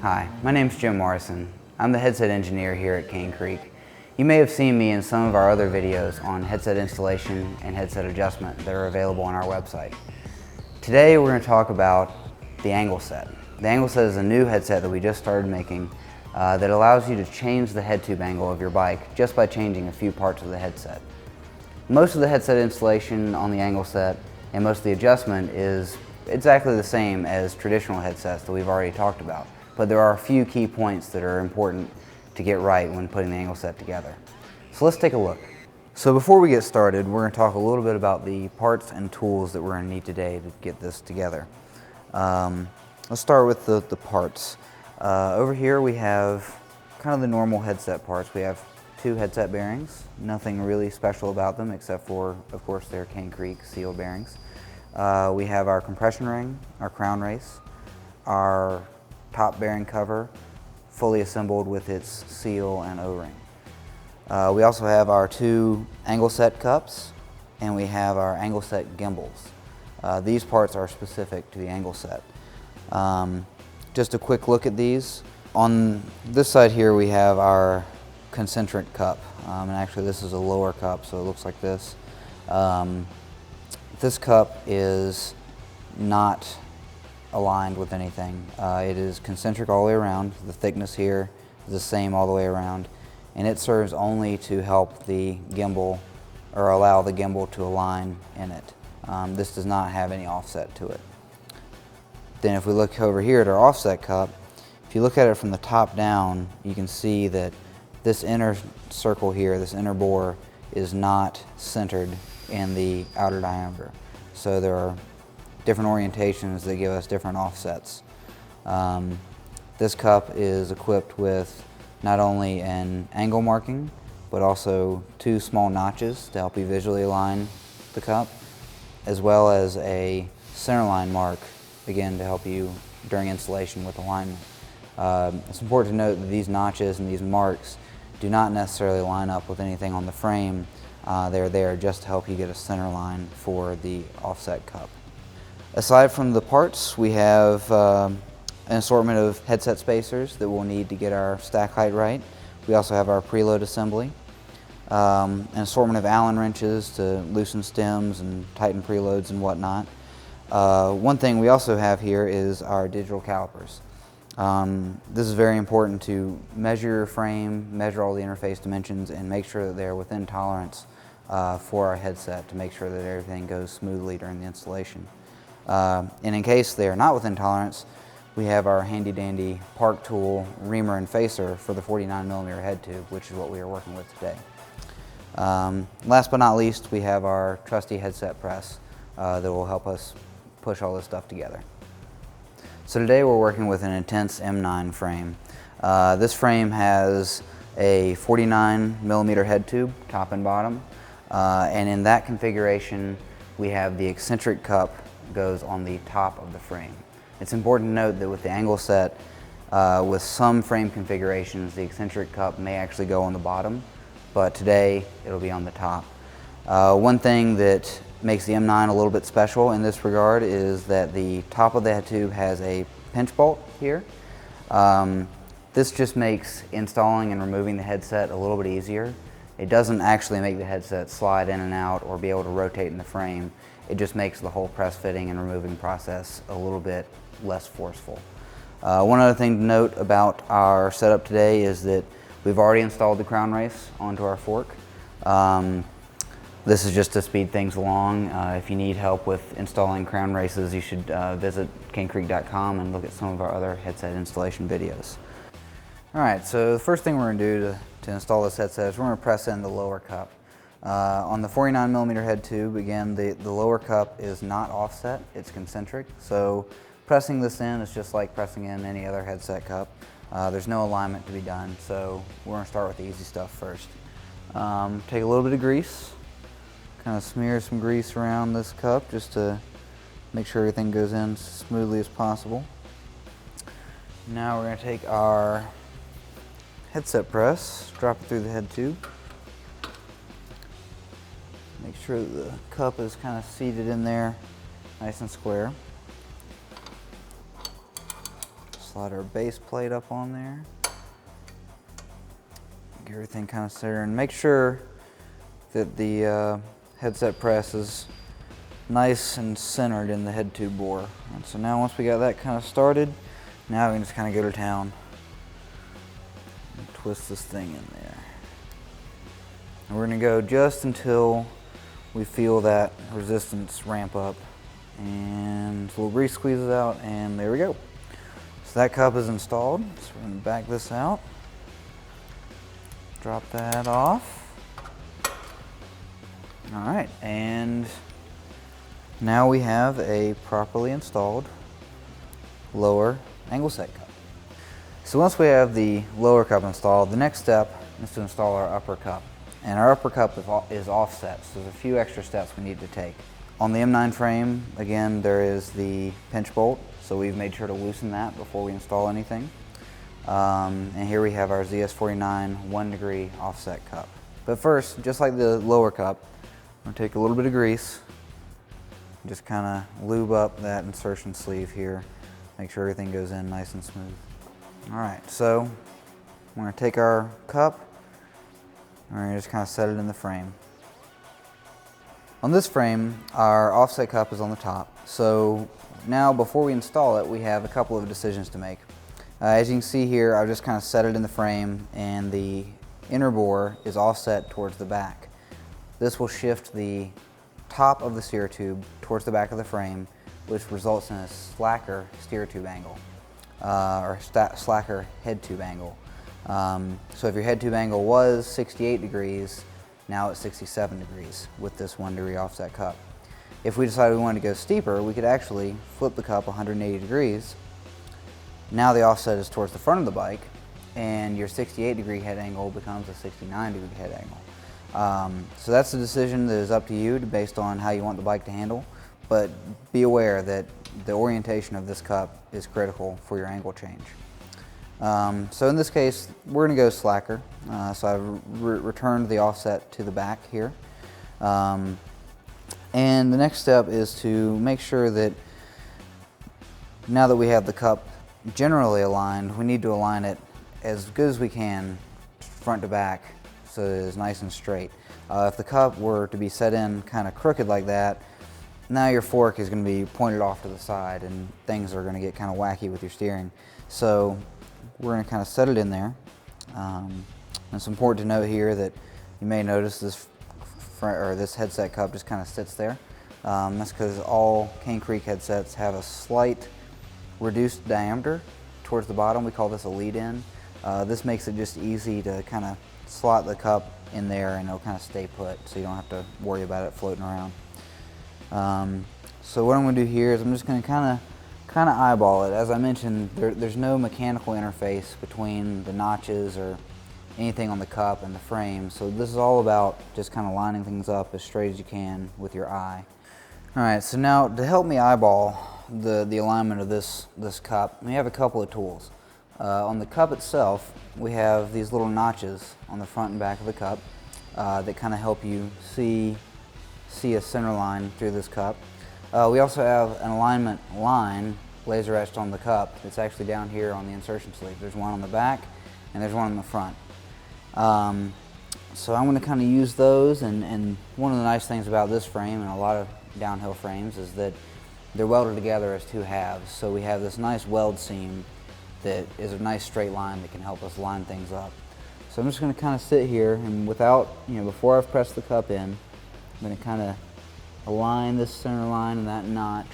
Hi, my name's Jim Morrison. I'm the headset engineer here at Cane Creek. You may have seen me in some of our other videos on headset installation and headset adjustment that are available on our website. Today we're going to talk about the AngleSet. The AngleSet is a new headset that we just started making that allows you to change the head tube angle of your bike just by changing a few parts of the headset. Most of the headset installation on the AngleSet and most of the adjustment is exactly the same as traditional headsets that we've already talked about. But there are a few key points that are important to get right when putting the AngleSet together. So let's take a look. So before we get started, we're going to talk a little bit about the parts and tools that we're going to need today to get this together. Let's start with the parts. Over here we have kind of the normal headset parts. We have two headset bearings, nothing really special about them except for, of course, their Cane Creek seal bearings. We have our compression ring, our crown race, our top bearing cover, fully assembled with its seal and O-ring. We also have our two AngleSet cups, and we have our AngleSet gimbals. These parts are specific to the AngleSet. Just a quick look at these. On this side here we have our concentric cup, and actually this is a lower cup, so it looks like this. This cup is not aligned with anything. It is concentric all the way around. The thickness here is the same all the way around, and it serves only to help the gimbal or allow the gimbal to align in it. This does not have any offset to it. Then if we look over here at our offset cup, if you look at it from the top down, you can see that this inner circle here, this inner bore, is not centered in the outer diameter. So there are different orientations that give us different offsets. This cup is equipped with not only an angle marking, but also two small notches to help you visually align the cup, as well as a centerline mark, again, to help you during installation with alignment. It's important to note that these notches and these marks do not necessarily line up with anything on the frame. They're there just to help you get a center line for the offset cup. Aside from the parts, we have an assortment of headset spacers that we'll need to get our stack height right. We also have our preload assembly, an assortment of Allen wrenches to loosen stems and tighten preloads and whatnot. One thing we also have here is our digital calipers. This is very important to measure your frame, measure all the interface dimensions, and make sure that they're within tolerance for our headset to make sure that everything goes smoothly during the installation. And in case they are not within tolerance, we have our handy dandy park tool, reamer, and facer for the 49mm head tube, which is what we are working with today. Last but not least, we have our trusty headset press that will help us push all this stuff together. So today we're working with an Intense M9 frame. This frame has a 49mm head tube, top and bottom, and in that configuration we have the eccentric cup goes on the top of the frame. It's important to note that with the AngleSet, with some frame configurations, the eccentric cup may actually go on the bottom, but today it'll be on the top. One thing that makes the M9 a little bit special in this regard is that the top of the head tube has a pinch bolt here. This just makes installing and removing the headset a little bit easier. It doesn't actually make the headset slide in and out or be able to rotate in the frame. It just makes the whole press fitting and removing process a little bit less forceful. One other thing to note about our setup today is that we've already installed the crown race onto our fork. This is just to speed things along. If you need help with installing crown races, you should visit canecreek.com and look at some of our other headset installation videos. Alright, so the first thing we're going to do to install this headset is we're going to press in the lower cup. On the 49mm head tube, again, the lower cup is not offset, it's concentric. So pressing this in is just like pressing in any other headset cup. There's no alignment to be done, so we're going to start with the easy stuff first. Take a little bit of grease, kind of smear some grease around this cup just to make sure everything goes in as smoothly as possible. Now we're going to take our headset press, drop it through the head tube. Make sure that the cup is kind of seated in there nice and square. Slide our base plate up on there. Get everything kind of centered, and make sure that the headset press is nice and centered in the head tube bore. And so now once we got that kind of started, now we can just kind of go to town and twist this thing in there. And we're going to go just until we feel that resistance ramp up, and a little grease squeezes out, and there we go. So that cup is installed. So we're going to back this out, drop that off. All right, and now we have a properly installed lower AngleSet cup. So once we have the lower cup installed, the next step is to install our upper cup. And our upper cup is offset, so there's a few extra steps we need to take. On the M9 frame, again, there is the pinch bolt, so we've made sure to loosen that before we install anything. And here we have our ZS49 1-degree offset cup. But first, just like the lower cup, I'm going to take a little bit of grease, just kind of lube up that insertion sleeve here, make sure everything goes in nice and smooth. All right, so we're going to take our cup, and we're going to just kind of set it in the frame. On this frame, our offset cup is on the top, so now before we install it, we have a couple of decisions to make. As you can see here, I've just kind of set it in the frame, and the inner bore is offset towards the back. This will shift the top of the steer tube towards the back of the frame, which results in a slacker steer tube angle, or slacker head tube angle. So if your head tube angle was 68 degrees, now it's 67 degrees with this 1-degree offset cup. If we decided we wanted to go steeper, we could actually flip the cup 180 degrees. Now the offset is towards the front of the bike, and your 68-degree head angle becomes a 69-degree head angle. So that's a decision that is up to you based on how you want the bike to handle, but be aware that the orientation of this cup is critical for your angle change. So in this case, we're going to go slacker. So I've returned the offset to the back here. And the next step is to make sure that now that we have the cup generally aligned, we need to align it as good as we can front to back so that it is nice and straight. If the cup were to be set in kind of crooked like that, now your fork is going to be pointed off to the side and things are going to get kind of wacky with your steering. So we're going to kind of set it in there. It's important to note here that you may notice this headset cup just kind of sits there. That's because all Cane Creek headsets have a slight reduced diameter towards the bottom. We call this a lead-in. This makes it just easy to kind of slot the cup in there and it'll kind of stay put, so you don't have to worry about it floating around. So what I'm going to do here is I'm just going to kind of eyeball it. As I mentioned, there's no mechanical interface between the notches or anything on the cup and the frame, so this is all about just kind of lining things up as straight as you can with your eye. Alright, so now to help me eyeball the alignment of this cup, we have a couple of tools. On the cup itself, we have these little notches on the front and back of the cup that kind of help you see a center line through this cup. We also have an alignment line laser etched on the cup. It's actually down here on the insertion sleeve. There's one on the back and there's one on the front. So I'm going to kind of use those, and one of the nice things about this frame and a lot of downhill frames is that they're welded together as two halves. So we have this nice weld seam that is a nice straight line that can help us line things up. So I'm just going to kind of sit here, and before I've pressed the cup in, I'm going to kind of align this center line and that notch,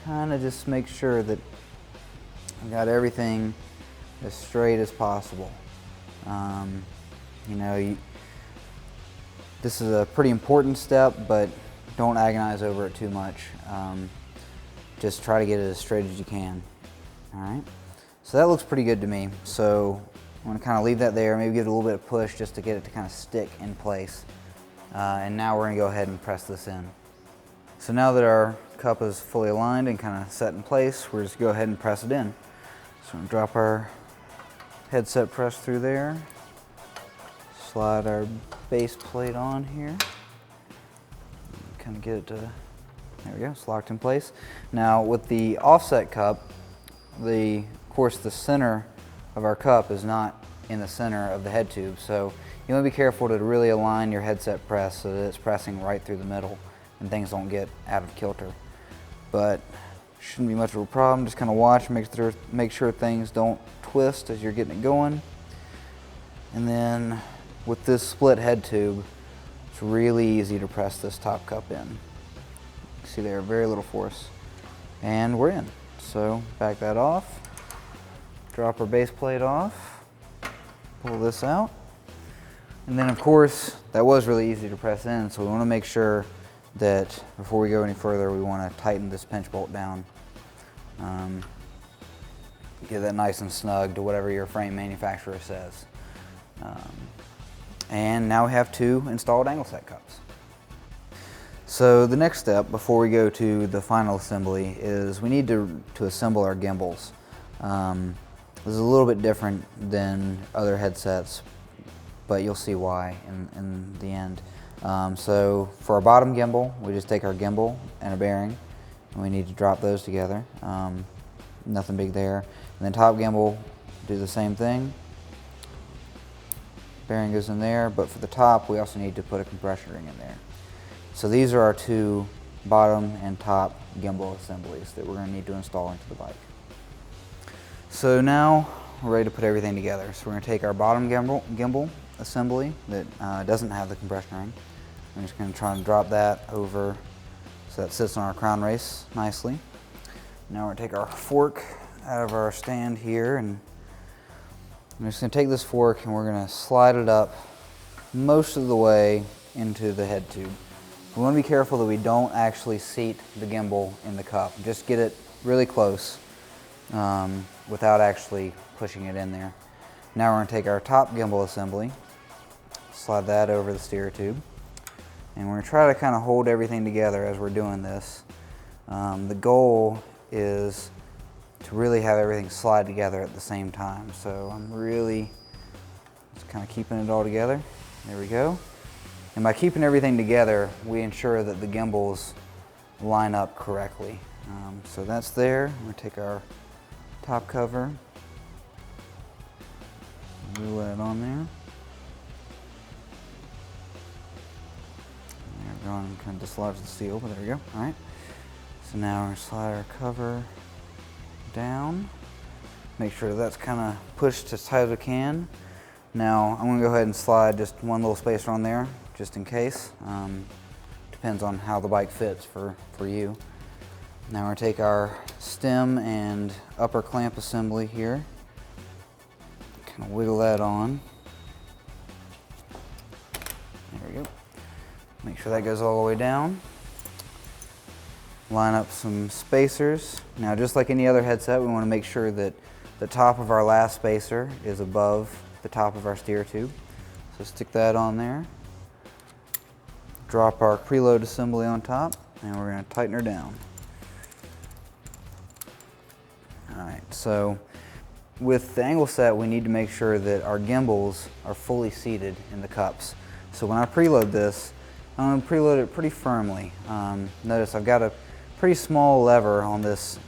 kind of just make sure that I got everything as straight as possible. This is a pretty important step, but don't agonize over it too much. Just try to get it as straight as you can. All right. So that looks pretty good to me. So I'm going to kind of leave that there, maybe give it a little bit of push just to get it to kind of stick in place. And now we're going to go ahead and press this in. So now that our cup is fully aligned and kind of set in place, we're just going to go ahead and press it in. So I'm going to drop our headset press through there, slide our base plate on here, kind of get it to, there we go, it's locked in place. Now with the offset cup, the course the center of our cup is not in the center of the head tube, so you want to be careful to really align your headset press so that it's pressing right through the middle and things don't get out of kilter. But shouldn't be much of a problem. Just kind of watch, make sure things don't twist as you're getting it going. And then with this split head tube, it's really easy to press this top cup in. See there, very little force. And we're in. So back that off, drop our base plate off, pull this out. And then of course, that was really easy to press in, so we want to make sure that before we go any further, we want to tighten this pinch bolt down. Get that nice and snug to whatever your frame manufacturer says. And now we have 2 installed AngleSet cups. So the next step before we go to the final assembly is we need to assemble our gimbals. This is a little bit different than other headsets, but you'll see why in the end. So for our bottom gimbal, we just take our gimbal and a bearing, and we need to drop those together. Nothing big there. And then top gimbal, do the same thing. Bearing goes in there, but for the top, we also need to put a compression ring in there. So these are our 2 bottom and top gimbal assemblies that we're going to need to install into the bike. So now we're ready to put everything together. So we're going to take our bottom gimbal assembly that doesn't have the compression ring. I'm just going to try and drop that over so that sits on our crown race nicely. Now we're going to take our fork out of our stand here, and I'm just going to take this fork and we're going to slide it up most of the way into the head tube. We want to be careful that we don't actually seat the gimbal in the cup. Just get it really close without actually pushing it in there. Now we're going to take our top gimbal assembly, slide that over the steer tube, and we're going to try to kind of hold everything together as we're doing this. The goal is to really have everything slide together at the same time. So I'm really just kind of keeping it all together. There we go. And by keeping everything together, we ensure that the gimbals line up correctly. So that's there. We're going to take our top cover, glue that on there. There we go. I'm trying to dislodge the steel, but there we go. All right. So now we're going to slide our cover down. Make sure that's kind of pushed as tight as we can. Now I'm going to go ahead and slide just one little spacer on there, just in case. Depends on how the bike fits for you. Now we're going to take our stem and upper clamp assembly here. Kind of wiggle that on. There we go. Make sure that goes all the way down. Line up some spacers. Now just like any other headset, we want to make sure that the top of our last spacer is above the top of our steer tube. So stick that on there. Drop our preload assembly on top, and we're going to tighten her down. Alright, so with the AngleSet, we need to make sure that our gimbals are fully seated in the cups. So when I preload this, I'm going to preload it pretty firmly. Notice I've got a pretty small lever on this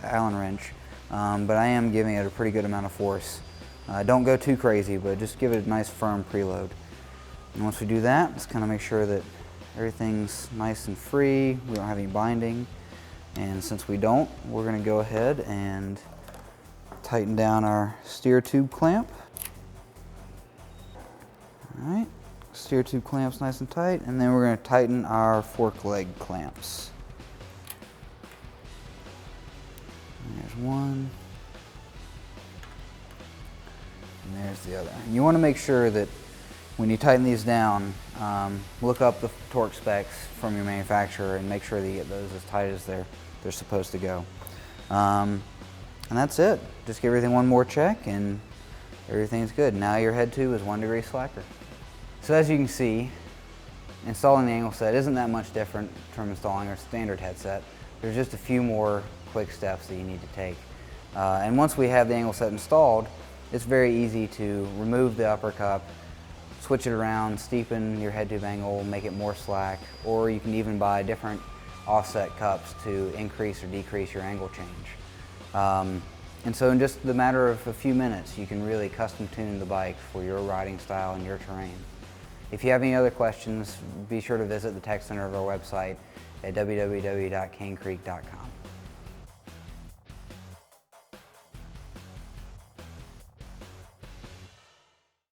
Allen wrench, but I am giving it a pretty good amount of force. Don't go too crazy, but just give it a nice firm preload. And once we do that, let's kind of make sure that everything's nice and free, we don't have any binding. And since we don't, we're going to go ahead and tighten down our steer tube clamp. All right, steer tube clamp's nice and tight, and then we're going to tighten our fork leg clamps. There's one, and there's the other. And you want to make sure that when you tighten these down, look up the torque specs from your manufacturer and make sure that you get those as tight as they're supposed to go. And that's it. Just give everything one more check and everything's good. Now your head tube is 1 degree slacker. So as you can see, installing the AngleSet isn't that much different from installing our standard headset. There's just a few more quick steps that you need to take. And once we have the AngleSet installed, it's very easy to remove the upper cup, switch it around, steepen your head tube angle, make it more slack, or you can even buy different offset cups to increase or decrease your angle change. And so in just the matter of a few minutes, you can really custom tune the bike for your riding style and your terrain. If you have any other questions, be sure to visit the tech center of our website at www.canecreek.com.